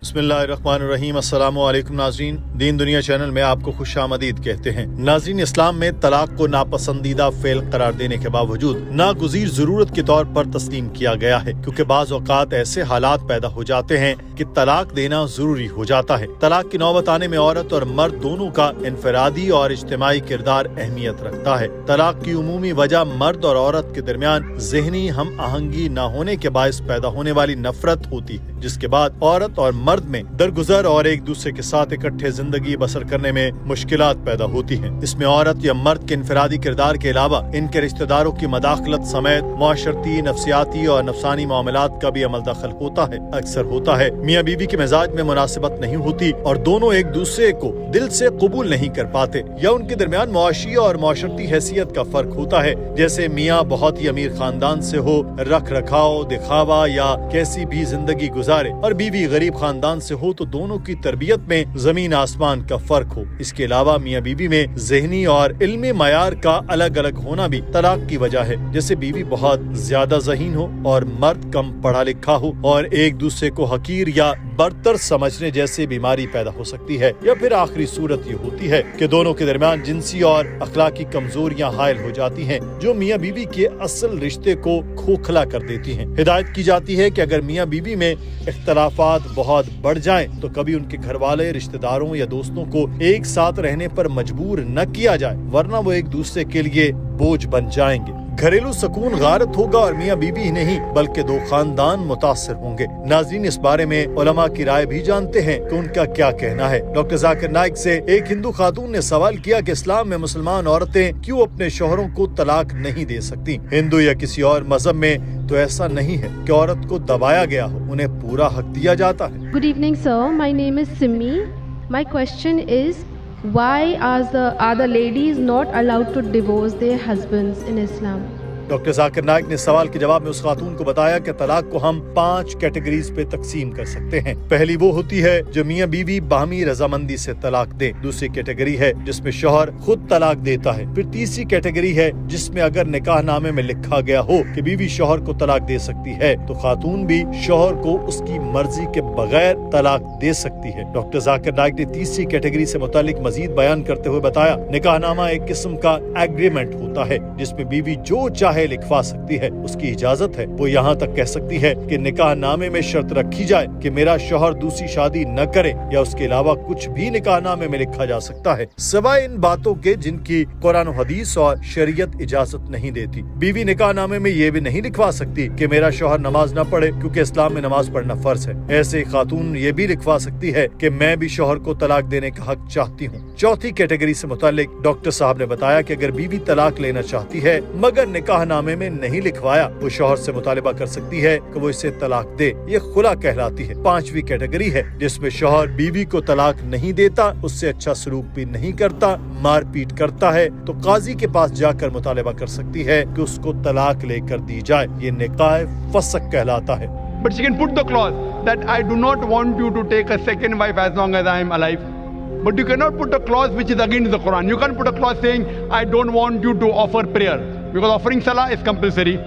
बिस्मिल्लाहिर्रहमानिर्रहीम। अस्सलाम वालेकुम नाज़रीन, दीन दुनिया चैनल में आपको खुश आमदीद कहते हैं। नाज़रीन, इस्लाम में तलाक को नापसंदीदा फेल करार देने के बावजूद नागुज़ीर ज़रूरत के तौर पर तस्लीम किया गया है, क्योंकि बाज़ औक़ात ऐसे हालात पैदा हो जाते हैं कि तलाक देना ज़रूरी हो जाता है। तलाक की नौबत आने में औरत और मर्द दोनों का इनफरादी और इज्तिमाई किरदार अहमियत रखता है। तलाक की उमूमी वजह मर्द और औरत के दरमियान ज़हनी हम आहंगी न होने के बायस पैदा होने वाली नफरत होती है, जिसके बाद औरत और मर्द में दरगुजर और एक दूसरे के साथ इकट्ठे जिंदगी बसर करने में मुश्किलात पैदा होती हैं। इसमें औरत या मर्द के इनफरादी किरदार के अलावा इनके रिश्तेदारों की मदाखलत समेत मुआशरती, नफ्सियाती और नफसानी मामलात का भी अमल दखल होता है। अक्सर होता है मियाँ बीवी के मिजाज में मुनासिबत नहीं होती और दोनों एक दूसरे को दिल से कबूल नहीं कर पाते, या उनके दरमियान मुआशी और मुआशरती हैसियत का फर्क होता है। जैसे मियाँ बहुत ही अमीर खानदान से हो, रख रखाव, दिखावा या कैसी भी जिंदगी गुजारे, और बीवी गरीब खानदान से हो तो दोनों की तरबियत में जमीन आसमान का फर्क हो। इसके अलावा मियाँ बीवी में ज़हनी और इल्मी मयार का अलग अलग होना भी तलाक की वजह है। जैसे बीवी बहुत ज्यादा ज़हीन हो और मर्द कम पढ़ा लिखा हो, और एक दूसरे को हकीर या बरतर समझने जैसी बीमारी पैदा हो सकती है। या फिर आखिरी सूरत ये होती है कि दोनों के दरमियान जिनसी और अखलाकी कमजोरियां हायल हो जाती हैं, जो मियाँ बीवी के असल रिश्ते को खोखला कर देती हैं। हिदायत की जाती है कि अगर मियाँ बीवी में इख्तलाफात बहुत बढ़ जाएं तो कभी उनके घर वाले, रिश्तेदारों या दोस्तों को एक साथ रहने पर मजबूर न किया जाए, वरना वो एक दूसरे के लिए बोझ बन जाएंगे। घरेलू सुकून गारत होगा और मियाँ बीवी ही नहीं बल्कि दो खानदान मुतासिर होंगे। नाज़रीन, इस बारे में उलमा की राय भी जानते हैं कि उनका क्या कहना है। डॉक्टर जाकिर नाइक से एक हिंदू खातून ने सवाल किया कि इस्लाम में मुसलमान औरतें क्यों अपने शौहरों को तलाक नहीं दे सकती। हिंदू या किसी और मजहब में तो ऐसा नहीं है कि औरत को दबाया गया हो, उन्हें पूरा हक दिया जाता है। Good evening sir, my name is Simi. My question is why are the ladies not allowed to divorce their husbands in Islam? Doctor Zakir Naik ने सवाल के जवाब में उस खातून को बताया कि तलाक को हम 5 कैटेगरीज पे तकसीम कर सकते हैं। पहली वो होती है जो मियाँ बीवी बाहमी रजामंदी से तलाक दे। दूसरी कैटेगरी है जिसमें शौहर खुद तलाक देता है। फिर तीसरी कैटेगरी है जिसमें अगर निकाह नामे में लिखा गया हो कि बीवी शौहर को तलाक दे सकती है तो खातून भी शौहर को उसकी मर्जी के बगैर तलाक दे सकती है। डॉक्टर जाकिर नाइक ने तीसरी कैटेगरी से मुतालिक मजीद बयान करते हुए बताया, निकाहनामा एक किस्म का एग्रीमेंट होता है जिसमें बीवी जो चाहे लिखवा सकती है, उसकी इजाजत है। वो यहाँ तक कह सकती है कि निकाह नामे में शर्त रखी जाए कि मेरा शौहर दूसरी शादी न करे, या उसके अलावा कुछ भी निकाह नामे में लिखा जा सकता है, सिवाय इन बातों के जिनकी कुरान और हदीस और शरीयत इजाजत नहीं देती। बीवी निकाह नामे में ये भी नहीं लिखवा सकती कि मेरा शौहर नमाज न पढ़े, क्योंकि इस्लाम में नमाज पढ़ना फर्ज है। ऐसे खातून ये भी लिखवा सकती है कि मैं भी शौहर को तलाक देने का हक चाहती हूँ। चौथी कैटेगरी से मुतालिक डॉक्टर साहब ने बताया कि अगर बीवी तलाक लेना चाहती है मगर निकाह नामे में नहीं लिखवाया, वो शौहर से मुतालिबा कर सकती है कि वो इसे तलाक दे। ये खुला कहलाती है। 5वीं कैटेगरी है जिसमें शौहर बीवी को तलाक नहीं देता, उससे अच्छा सलूक भी नहीं करता, मार पीट करता है, तो काजी के पास जाकर मुतालिबा कर सकती है कि उसको तलाक लेकर दी जाए। ये निकाह फसक कहलाता है। But she can put the clause that I do not want you to take a second wife as long as I am alive. But you cannot put a clause which is against the Quran. You can't put a clause saying I don't want you to offer prayer, because offering salah is compulsory.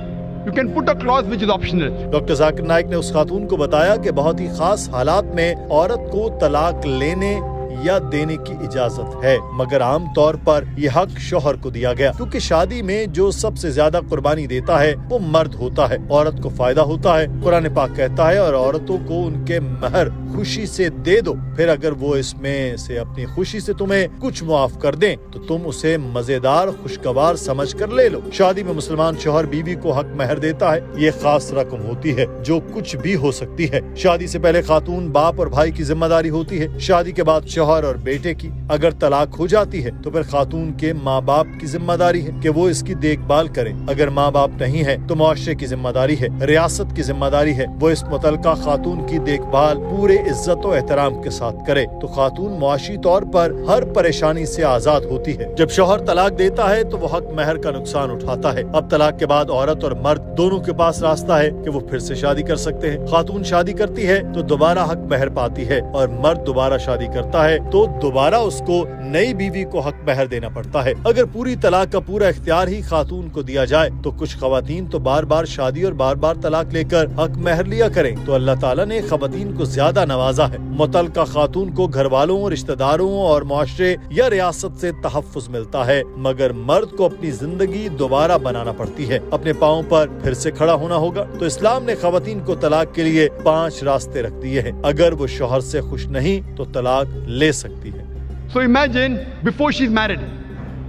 You can put a clause which is optional. Doctor Zakir Naik ने उस खातून को बताया कि बहुत ही खास हालात में औरत को तलाक लेने या देने की इजाजत है, मगर आम तौर पर यह हक शौहर को दिया गया, क्योंकि शादी में जो सबसे ज्यादा कुर्बानी देता है वो मर्द होता है। औरत को फायदा होता है। कुरान पाक कहता है, और औरतों को उनके महर खुशी से दे दो, फिर अगर वो इसमें से अपनी खुशी से तुम्हें कुछ मुआफ कर दें तो तुम उसे मजेदार खुशगवार समझ कर ले लो। शादी में मुसलमान शौहर बीवी को हक महर देता है। ये खास रकम होती है जो कुछ भी हो सकती है। शादी से पहले खातून बाप और भाई की जिम्मेदारी होती है। शादी के बाद शौहर और बेटे की। अगर तलाक हो जाती है तो फिर खातून के माँ बाप की जिम्मेदारी है कि वो इसकी देखभाल करें। अगर माँ बाप नहीं है तो मुआशरे की जिम्मेदारी है, रियासत की जिम्मेदारी है, वो इस मुतलका खातून की देखभाल पूरे عزت و احترام کے ساتھ کرے تو خاتون معاشی طور پر ہر پریشانی سے آزاد ہوتی ہے۔ جب شوہر طلاق دیتا ہے تو وہ حق مہر کا نقصان اٹھاتا ہے۔ اب طلاق کے بعد عورت اور مرد دونوں کے پاس راستہ ہے کہ وہ پھر سے شادی کر سکتے ہیں۔ خاتون شادی کرتی ہے تو دوبارہ حق مہر پاتی ہے، اور مرد دوبارہ شادی کرتا ہے تو دوبارہ اس کو نئی بیوی کو حق مہر دینا پڑتا ہے۔ اگر پوری طلاق کا پورا اختیار ہی خاتون کو دیا جائے تو کچھ خواتین تو بار بار شادی اور بار بار طلاق لے کر حق مہر لیا کریں تو اللہ تعالیٰ نے خواتین کو زیادہ نوازا ہے۔ متعلقہ خاتون کو گھر والوں، رشتہ داروں اور معاشرے یا ریاست سے تحفظ ملتا ہے، مگر مرد کو اپنی زندگی دوبارہ بنانا پڑتی ہے، اپنے پاؤں پر پھر سے کھڑا ہونا ہوگا۔ تو اسلام نے خواتین کو طلاق کے لیے 5 راستے رکھ دیے ہیں۔ اگر وہ شوہر سے خوش نہیں تو طلاق لے سکتی ہے۔ So imagine before she's married,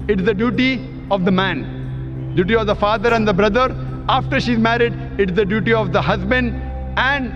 it's the duty of the man, duty of the father and the brother. After she's married, it's the duty of the husband and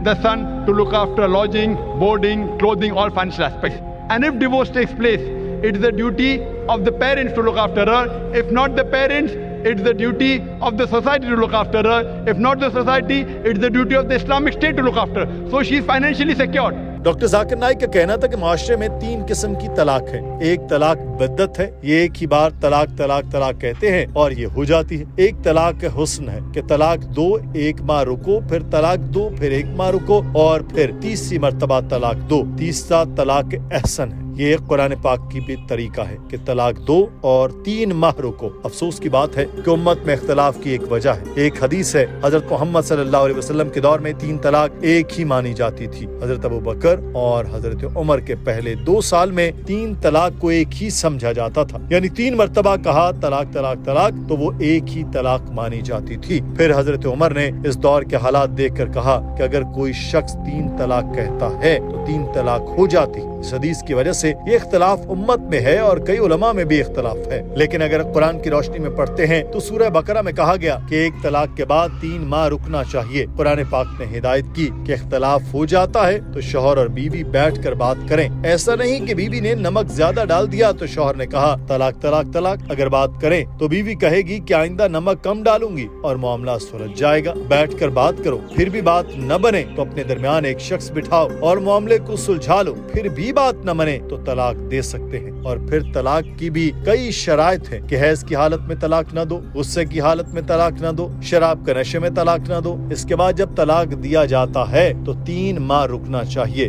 the son to look after lodging, boarding, clothing, all financial aspects. And if divorce takes place, it's the duty of the parents to look after her. If not the parents, it's the duty of the society to look after her. If not the society, it's the duty of the Islamic State to look after her. So she's financially secured. Doctor Zakir Naik کا کہنا تھا کہ معاشرے میں 3 قسم کی طلاق ہے۔ ایک طلاق بدت ہے، یہ ایک ہی بار طلاق طلاق طلاق کہتے ہیں اور یہ ہو جاتی ہے۔ ایک طلاق حسن ہے کہ طلاق دو، 1 ماہ رکو، پھر طلاق دو، پھر 1 ماہ رکو، اور پھر تیسری مرتبہ طلاق دو۔ تیسرا طلاق احسن ہے۔ یہ ایک قرآن پاک کی بھی طریقہ ہے کہ طلاق دو اور 3 ماہ رکو۔ افسوس کی بات ہے کہ امت میں اختلاف کی ایک وجہ ہے۔ ایک حدیث ہے، حضرت محمد صلی اللہ علیہ وسلم کے دور میں 3 طلاق ایک ہی مانی جاتی تھی۔ حضرت ابوبکر اور حضرت عمر کے پہلے 2 سال میں 3 طلاق کو ایک ہی سمجھا جاتا تھا، یعنی 3 مرتبہ کہا طلاق طلاق طلاق تو وہ ایک ہی طلاق مانی جاتی تھی۔ پھر حضرت عمر نے اس دور کے حالات دیکھ کر کہا کہ اگر کوئی شخص 3 طلاق کہتا ہے تو 3 طلاق ہو جاتی۔ اس حدیث کی وجہ سے یہ اختلاف امت میں ہے اور کئی علماء میں بھی اختلاف ہے، لیکن اگر قرآن کی روشنی میں پڑھتے ہیں تو سورہ بقرہ میں کہا گیا کہ ایک طلاق کے بعد 3 ماہ رکنا چاہیے۔ قرآن پاک نے ہدایت کی کہ اختلاف ہو جاتا ہے تو شوہر اور بیوی بیٹھ کر بات کریں۔ ایسا نہیں کہ بیوی نے نمک زیادہ ڈال دیا تو شوہر نے کہا طلاق طلاق طلاق۔ اگر بات کریں تو بیوی کہے گی کہ آئندہ نمک کم ڈالوں گی اور معاملہ سلجھ جائے گا۔ بیٹھ کر بات کرو، پھر بھی بات نہ بنے تو اپنے درمیان ایک شخص بٹھاؤ اور معاملے کو سلجھا لو، پھر بھی بات نہ بنے تو طلاق دے سکتے ہیں۔ اور پھر طلاق کی بھی کئی شرائط ہیں کہ حیض کی حالت میں طلاق نہ دو، غصے کی حالت میں طلاق نہ دو، شراب کے نشے میں طلاق نہ دو۔ اس کے بعد جب طلاق دیا جاتا ہے تو 3 ماہ رکنا چاہیے۔